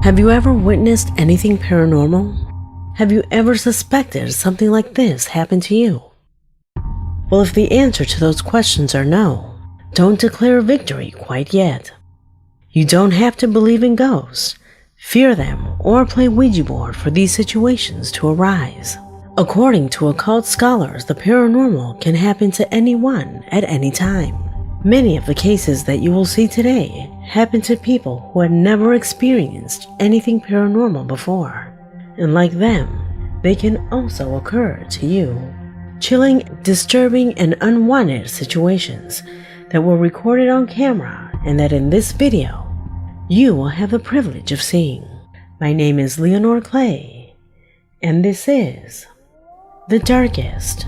Have you ever witnessed anything paranormal? Have you ever suspected something like this happened to you? Well, if the answer to those questions are no, don't declare victory quite yet. You don't have to believe in ghosts, fear them, or play Ouija board for these situations to arise. According to occult scholars, the paranormal can happen to anyone at any time. Many of the cases that you will see today happen to people who had never experienced anything paranormal before. And like them, they can also occur to you. Chilling, disturbing, and unwanted situations that were recorded on camera and that in this video, you will have the privilege of seeing. My name is Leonore Clay, and this is The Darkest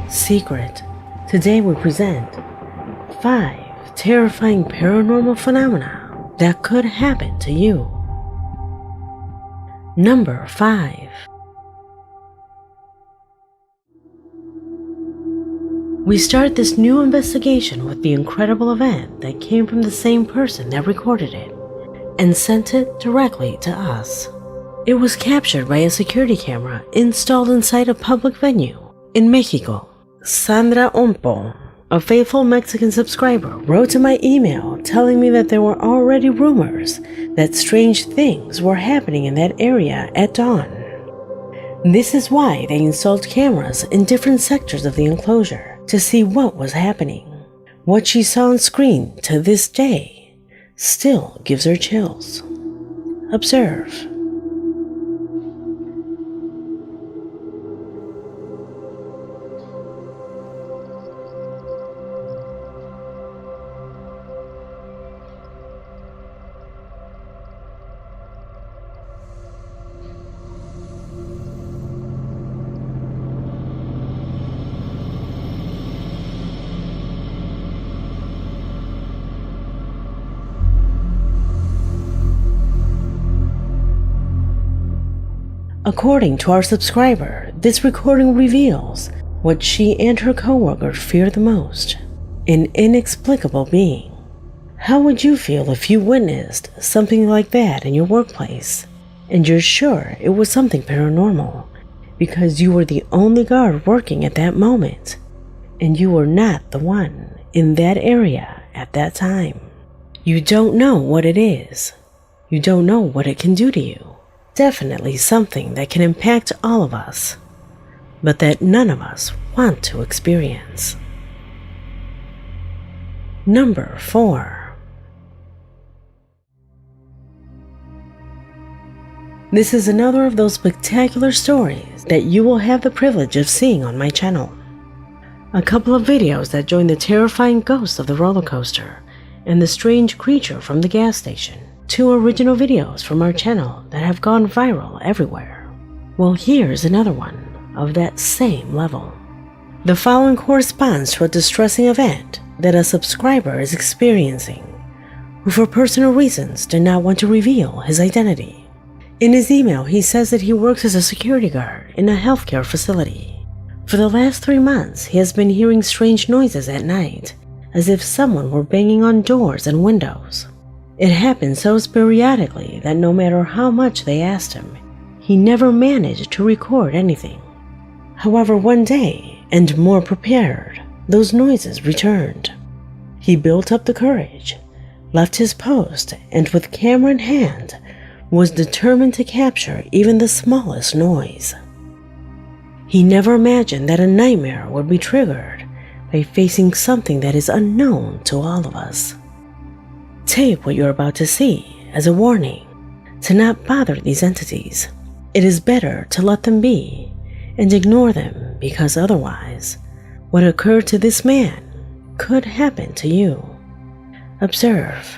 Secret. Today we present 5 terrifying paranormal phenomena that could happen to you. Number 5. We start this new investigation with the incredible event that came from the same person that recorded it and sent it directly to us. It was captured by a security camera installed inside a public venue in Mexico. Sandra Ompo, a faithful Mexican subscriber, wrote to my email telling me that there were already rumors that strange things were happening in that area at dawn. This is why they installed cameras in different sectors of the enclosure to see what was happening. What she saw on screen to this day still gives her chills. Observe. According to our subscriber, this recording reveals what she and her coworker fear the most: an inexplicable being. How would you feel if you witnessed something like that in your workplace, and you're sure it was something paranormal because you were the only guard working at that moment, and you were not the one in that area at that time? You don't know what it is. You don't know what it can do to you. Definitely something that can impact all of us, but that none of us want to experience. Number 4. This is another of those spectacular stories that you will have the privilege of seeing on my channel. A couple of videos that join the terrifying ghost of the roller coaster and the strange creature from the gas station. 2 original videos from our channel that have gone viral everywhere. Well, here's another one of that same level. The following corresponds to a distressing event that a subscriber is experiencing, who for personal reasons did not want to reveal his identity. In his email, he says that he works as a security guard in a healthcare facility. For the last 3 months, he has been hearing strange noises at night, as if someone were banging on doors and windows. It happened so periodically that no matter how much they asked him, he never managed to record anything. However, one day, and more prepared, those noises returned. He built up the courage, left his post, and with camera in hand, was determined to capture even the smallest noise. He never imagined that a nightmare would be triggered by facing something that is unknown to all of us. Take what you're about to see as a warning to not bother these entities. It is better to let them be and ignore them, because otherwise, what occurred to this man could happen to you. Observe.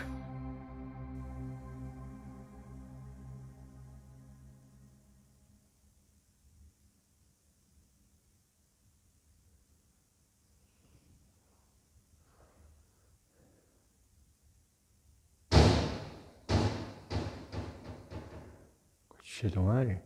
Shit, madre.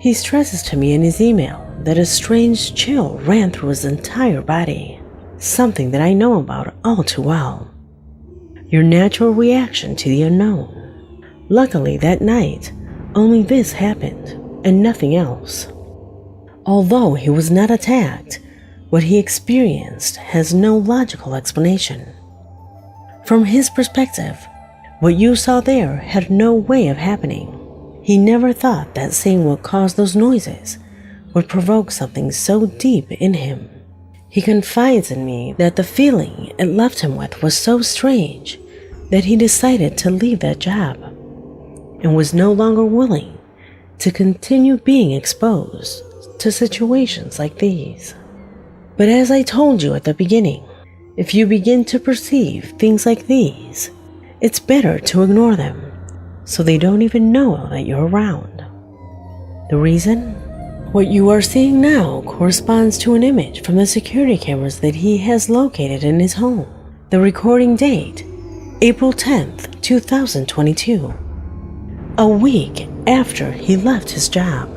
He stresses to me in his email that a strange chill ran through his entire body, something that I know about all too well. Your natural reaction to the unknown. Luckily, that night, only this happened and nothing else. Although he was not attacked, what he experienced has no logical explanation. From his perspective, what you saw there had no way of happening. He never thought that seeing what caused those noises would provoke something so deep in him. He confides in me that the feeling it left him with was so strange that he decided to leave that job and was no longer willing to continue being exposed to situations like these. But as I told you at the beginning, if you begin to perceive things like these, it's better to ignore them so they don't even know that you're around. The reason? What you are seeing now corresponds to an image from the security cameras that he has located in his home. The recording date, April 10th, 2022, a week after he left his job.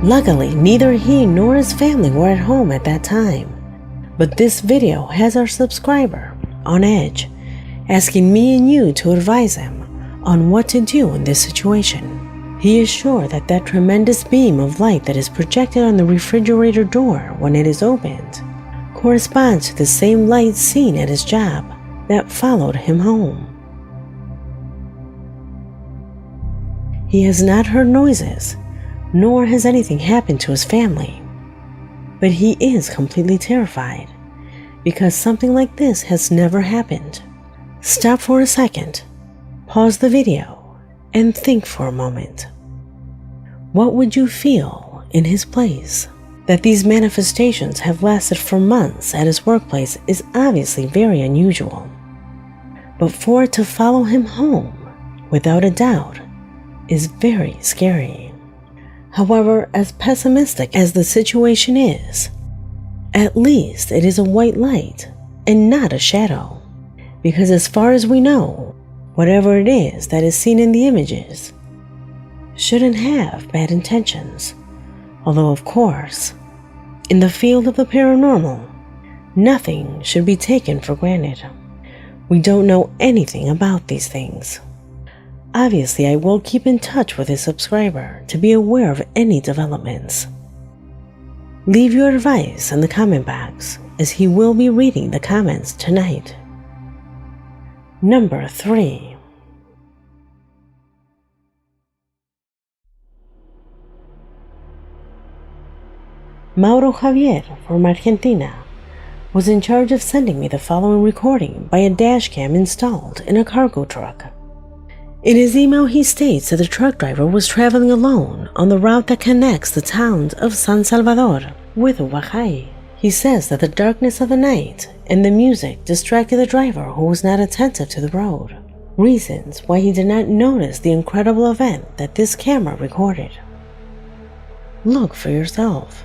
Luckily, neither he nor his family were at home at that time. But this video has our subscriber on edge, asking me and you to advise him on what to do in this situation. He is sure that that tremendous beam of light that is projected on the refrigerator door when it is opened corresponds to the same light seen at his job that followed him home. He has not heard noises, nor has anything happened to his family, but he is completely terrified because something like this has never happened. Stop for a second, pause the video, and think for a moment. What would you feel in his place? That these manifestations have lasted for months at his workplace is obviously very unusual, but for it to follow him home, without a doubt, is very scary. However, as pessimistic as the situation is, at least it is a white light and not a shadow, because as far as we know, whatever it is that is seen in the images shouldn't have bad intentions. Although, of course, in the field of the paranormal, nothing should be taken for granted. We don't know anything about these things. Obviously, I will keep in touch with his subscriber to be aware of any developments. Leave your advice in the comment box, as he will be reading the comments tonight. Number 3. Mauro Javier from Argentina was in charge of sending me the following recording by a dashcam installed in a cargo truck. In his email, he states that the truck driver was traveling alone on the route that connects the towns of San Salvador with Huajay. He says that the darkness of the night and the music distracted the driver, who was not attentive to the road. Reasons why he did not notice the incredible event that this camera recorded. Look for yourself.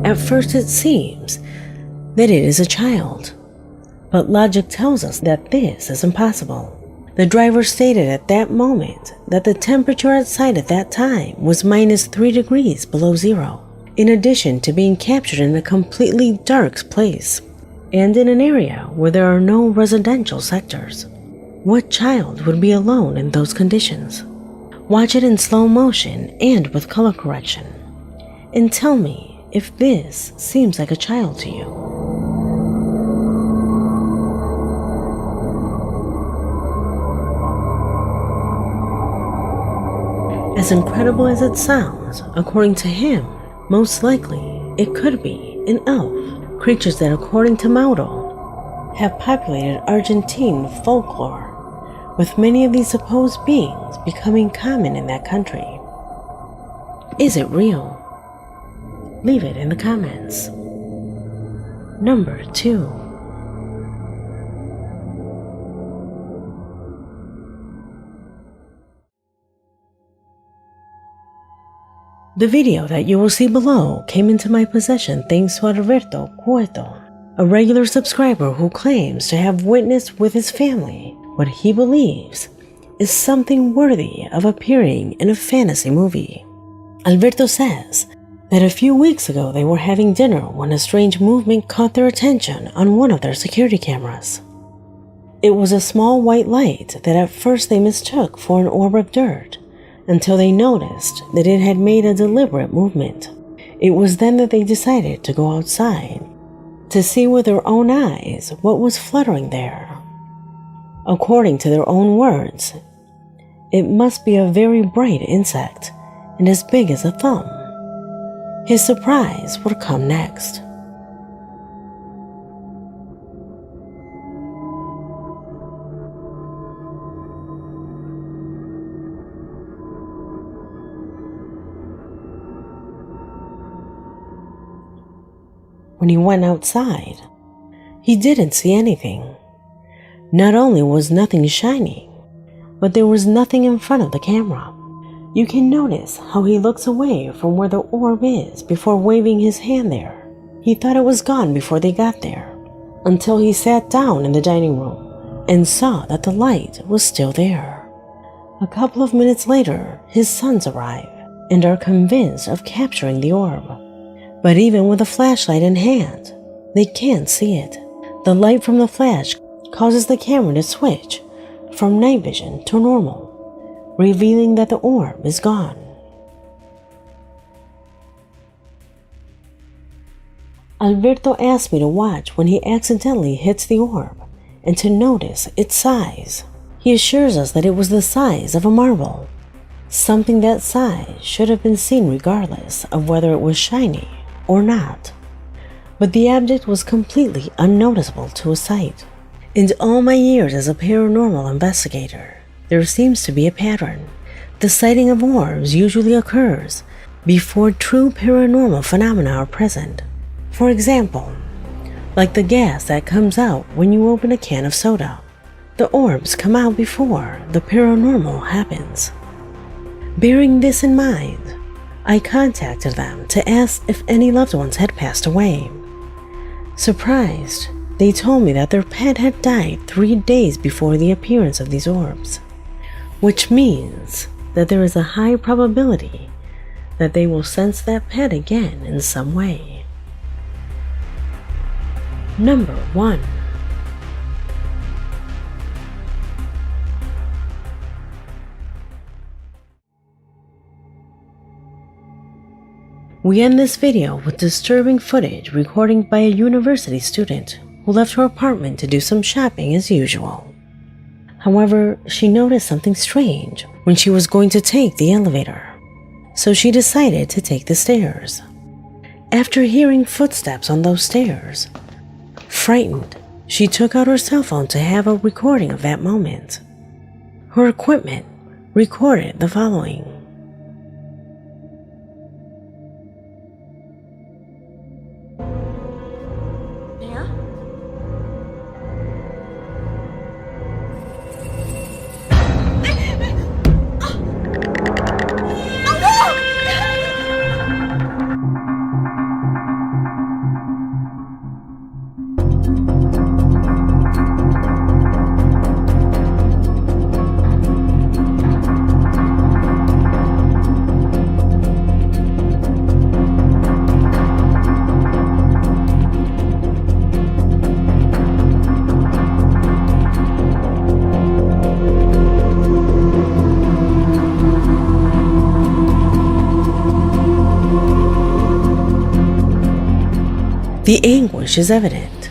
At first it seems that it is a child, but logic tells us that this is impossible. The driver stated at that moment that the temperature outside at that time was -3 degrees below zero, in addition to being captured in a completely dark place and in an area where there are no residential sectors. What child would be alone in those conditions? Watch it in slow motion and with color correction, and tell me if this seems like a child to you. As incredible as it sounds, according to him, most likely it could be an elf, creatures that, according to Mauro, have populated Argentine folklore, with many of these supposed beings becoming common in that country. Is it real? Leave it in the comments. Number 2. The video that you will see below came into my possession thanks to Alberto Cueto, a regular subscriber who claims to have witnessed with his family what he believes is something worthy of appearing in a fantasy movie. Alberto says that a few weeks ago they were having dinner when a strange movement caught their attention on one of their security cameras. It was a small white light that at first they mistook for an orb of dirt, until they noticed that it had made a deliberate movement. It was then that they decided to go outside to see with their own eyes what was fluttering there. According to their own words, it must be a very bright insect and as big as a thumb. His surprise would come next. When he went outside, he didn't see anything. Not only was nothing shining, but there was nothing in front of the camera. You can notice how he looks away from where the orb is before waving his hand there. He thought it was gone before they got there, until he sat down in the dining room and saw that the light was still there. A couple of minutes later, his sons arrive and are convinced of capturing the orb. But even with a flashlight in hand, they can't see it. The light from the flash causes the camera to switch from night vision to normal, revealing that the orb is gone. Alberto asked me to watch when he accidentally hits the orb and to notice its size. He assures us that it was the size of a marble. Something that size should have been seen regardless of whether it was shiny or not. But the object was completely unnoticeable to a sight. In all my years as a paranormal investigator, there seems to be a pattern. The sighting of orbs usually occurs before true paranormal phenomena are present. For example, like the gas that comes out when you open a can of soda. The orbs come out before the paranormal happens. Bearing this in mind, I contacted them to ask if any loved ones had passed away. Surprised, they told me that their pet had died 3 days before the appearance of these orbs, which means that there is a high probability that they will sense that pet again in some way. Number 1. We end this video with disturbing footage recorded by a university student who left her apartment to do some shopping as usual. However, she noticed something strange when she was going to take the elevator, so she decided to take the stairs. After hearing footsteps on those stairs, frightened, she took out her cell phone to have a recording of that moment. Her equipment recorded the following. The anguish is evident.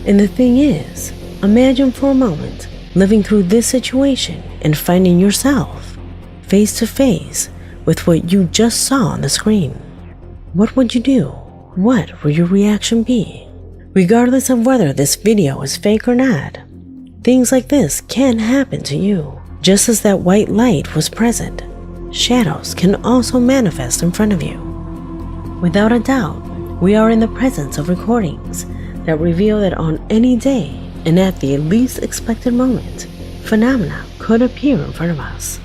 And the thing is, imagine for a moment living through this situation and finding yourself face to face with what you just saw on the screen. What would you do? What would your reaction be? Regardless of whether this video is fake or not, things like this can happen to you. Just as that white light was present, shadows can also manifest in front of you. Without a doubt, we are in the presence of recordings that reveal that on any day and at the least expected moment, phenomena could appear in front of us.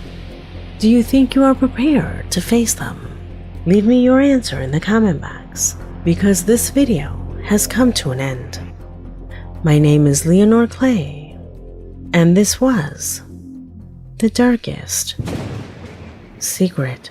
Do you think you are prepared to face them? Leave me your answer in the comment box, because this video has come to an end. My name is Leonore Clay, and this was The Darkest Secret.